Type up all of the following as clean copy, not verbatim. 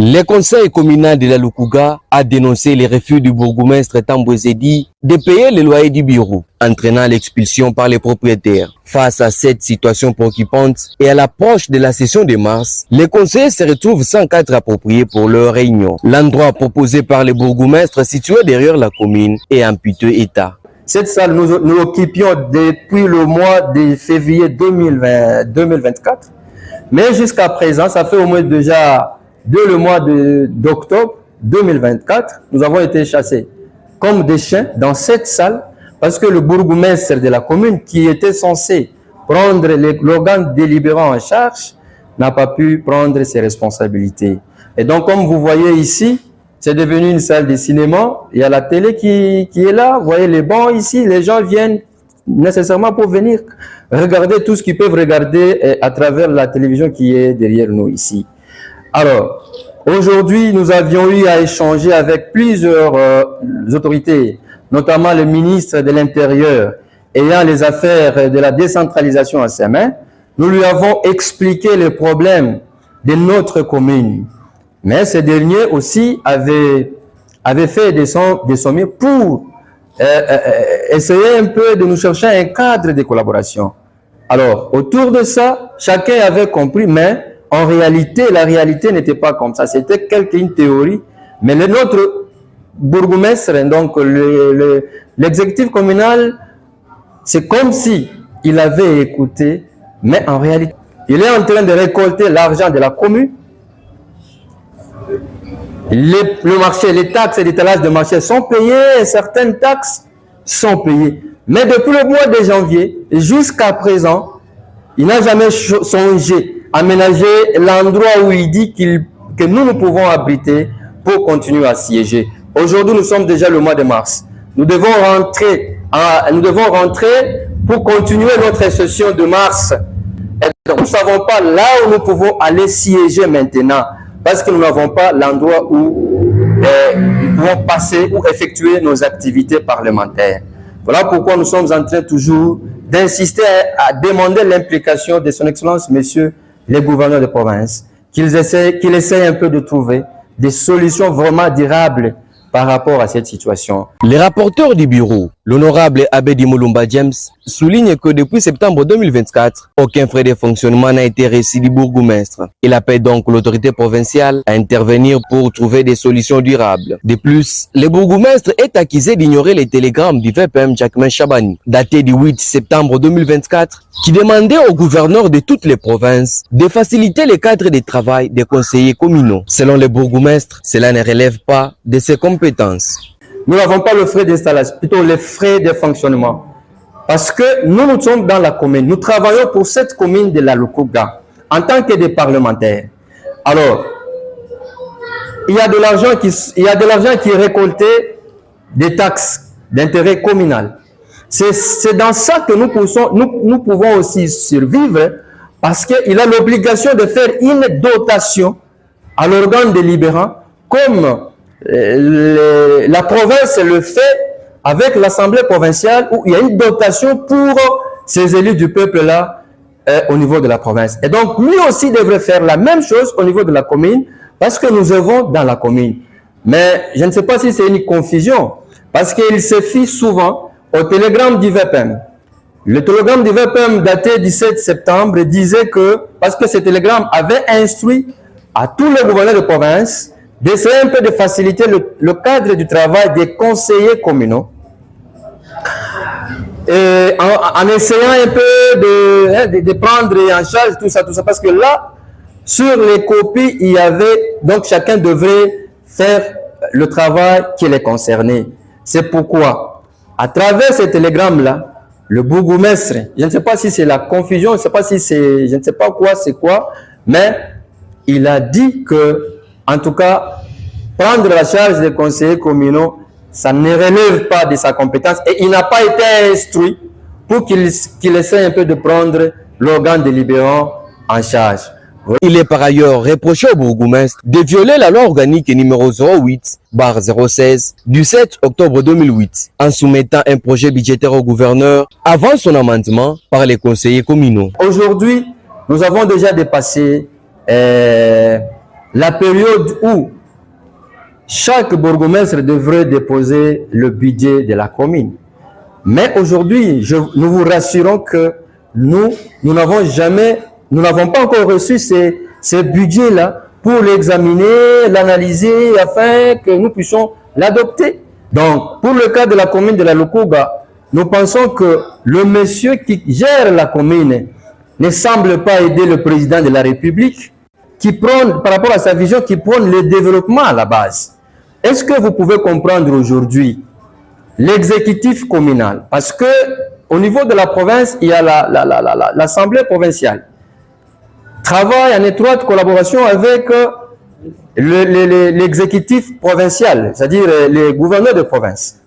Le conseil communal de la Lukuga a dénoncé les refus du bourgmestre Tambouezedi de payer le loyer du bureau, entraînant l'expulsion par les propriétaires. Face à cette situation préoccupante et à l'approche de la session de mars, les conseillers se retrouvent sans cadre approprié pour leur réunion. L'endroit proposé par le bourgmestre situé derrière la commune est en piteux état. Cette salle, nous l'occupions depuis le mois de février 2024, mais jusqu'à présent, ça fait au moins déjà le mois d'octobre 2024, nous avons été chassés comme des chiens dans cette salle parce que le bourgmestre de la commune qui était censé prendre l'organe délibérant en charge n'a pas pu prendre ses responsabilités. Et donc, comme vous voyez ici, c'est devenu une salle de cinéma. Il y a la télé qui est là. Vous voyez les bancs ici. Les gens viennent nécessairement pour venir regarder tout ce qu'ils peuvent regarder à travers la télévision qui est derrière nous ici. Alors, aujourd'hui, nous avions eu à échanger avec plusieurs autorités, notamment le ministre de l'Intérieur ayant les affaires de la décentralisation à ses mains. Nous lui avons expliqué les problèmes de notre commune. Mais ce dernier aussi avait fait des sommiers pour essayer un peu de nous chercher un cadre de collaboration. Alors, autour de ça, chacun avait compris, mais en réalité, la réalité n'était pas comme ça. C'était une théorie. Mais notre bourgmestre, donc l'exécutif communal, c'est comme si il avait écouté, mais en réalité, il est en train de récolter l'argent de la commune. Le marché, les taxes et l'étalage de marché sont payés, et certaines taxes sont payées. Mais depuis le mois de janvier jusqu'à présent, il n'a jamais songé à aménager l'endroit où il dit que nous pouvons abriter pour continuer à siéger. Aujourd'hui, nous sommes déjà le mois de mars. Nous devons rentrer pour continuer notre session de mars. Et donc, nous ne savons pas là où nous pouvons aller siéger maintenant, parce que nous n'avons pas l'endroit où nous pouvons passer ou effectuer nos activités parlementaires. Voilà pourquoi nous sommes en train toujours d'insister à demander l'implication de son Excellence, Monsieur les gouverneurs de province, qu'il essaie un peu de trouver des solutions vraiment durables par rapport à cette situation. Le rapporteur du bureau, l'honorable Abedi Moulumba James, souligne que depuis septembre 2024, aucun frais de fonctionnement n'a été reçu du bourgmestre. Il appelle donc l'autorité provinciale à intervenir pour trouver des solutions durables. De plus, le bourgmestre est accusé d'ignorer les télégrammes du VPM Jacquemin Chabani, daté du 8 septembre 2024, qui demandait au gouverneur de toutes les provinces de faciliter le cadre de travail des conseillers communaux. Selon le bourgmestre, cela ne relève pas de ses compétences. Nous n'avons pas le frais d'installation, plutôt les frais de fonctionnement. Parce que nous sommes dans la commune. Nous travaillons pour cette commune de la Lukuga en tant que des parlementaires. Alors, il y a de l'argent qui est récolté des taxes d'intérêt communal. C'est dans ça que nous pouvons aussi survivre, parce qu'il a l'obligation de faire une dotation à l'organe délibérant, comme la province le fait avec l'Assemblée provinciale, où il y a une dotation pour ces élus du peuple-là au niveau de la province. Et donc, lui aussi devrait faire la même chose au niveau de la commune, parce que nous œuvrons dans la commune. Mais je ne sais pas si c'est une confusion, parce qu'il se fie souvent au télégramme du VPM. Le télégramme du VPM daté du 7 septembre disait que, parce que ce télégramme avait instruit à tous les gouverneurs de province d'essayer un peu de faciliter le cadre du travail des conseillers communaux, et en essayant un peu de prendre en charge tout ça, parce que là, sur les copies, il y avait, donc chacun devrait faire le travail qui les concernait. C'est pourquoi, à travers ces télégrammes-là, le bourgmestre, je ne sais pas si c'est la confusion, je ne sais pas si c'est, je ne sais pas quoi, c'est quoi, mais il a dit que, en tout cas, prendre la charge des conseillers communaux, ça ne relève pas de sa compétence, et il n'a pas été instruit pour qu'il essaie un peu de prendre l'organe délibérant en charge. Il est par ailleurs reproché au bourgmestre de violer la loi organique numéro 08/016 du 7 octobre 2008 en soumettant un projet budgétaire au gouverneur avant son amendement par les conseillers communaux. Aujourd'hui, nous avons déjà dépassé la période où chaque bourgmestre devrait déposer le budget de la commune. Mais aujourd'hui, nous vous rassurons que nous n'avons pas encore reçu ces budgets-là pour l'examiner, l'analyser, afin que nous puissions l'adopter. Donc, pour le cas de la commune de la Lukuga, nous pensons que le monsieur qui gère la commune ne semble pas aider le président de la République, qui prône, par rapport à sa vision, qui prône le développement à la base. Est-ce que vous pouvez comprendre aujourd'hui l'exécutif communal? Parce que au niveau de la province, il y a l'Assemblée provinciale. Travaille en étroite collaboration avec l'exécutif provincial, c'est-à-dire les gouverneurs de province.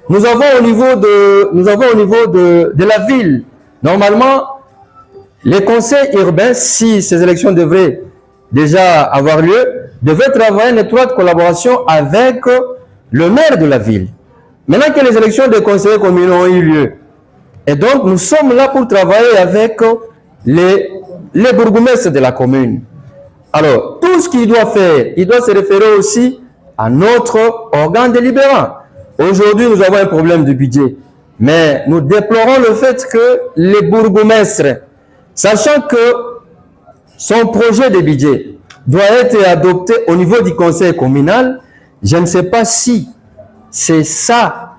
Nous avons au niveau de la ville, normalement, les conseils urbains, si ces élections devraient déjà avoir lieu, devraient travailler en étroite collaboration avec le maire de la ville. Maintenant que les élections des conseillers communaux ont eu lieu, et donc nous sommes là pour travailler avec les bourgmestres de la commune. Alors, tout ce qu'il doit faire, il doit se référer aussi à notre organe délibérant. Aujourd'hui, nous avons un problème de budget, mais nous déplorons le fait que les bourgmestres, sachant que son projet de budget doit être adopté au niveau du conseil communal, je ne sais pas si c'est ça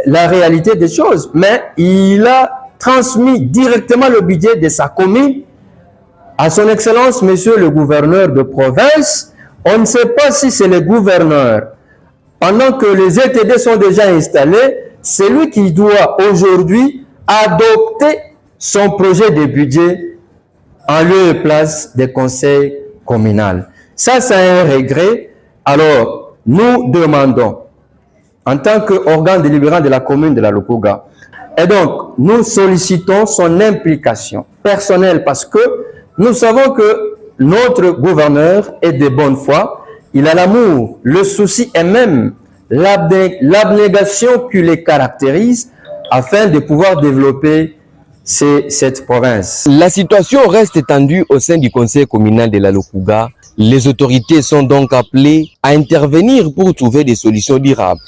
la réalité des choses, mais il a transmis directement le budget de sa commune à son Excellence, Monsieur le gouverneur de province. On ne sait pas si c'est le gouverneur. Pendant que les ETD sont déjà installés, c'est lui qui doit aujourd'hui adopter son projet de budget en lieu et place des conseils communaux. Ça, c'est un regret. Alors, nous demandons, en tant qu'organe délibérant de la commune de la Lukuga, et donc, nous sollicitons son implication personnelle parce que nous savons que notre gouverneur est de bonne foi, il a l'amour, le souci et même l'abnégation qui les caractérise afin de pouvoir développer cette province. La situation reste tendue au sein du conseil communal de la Lukuga. Les autorités sont donc appelées à intervenir pour trouver des solutions durables.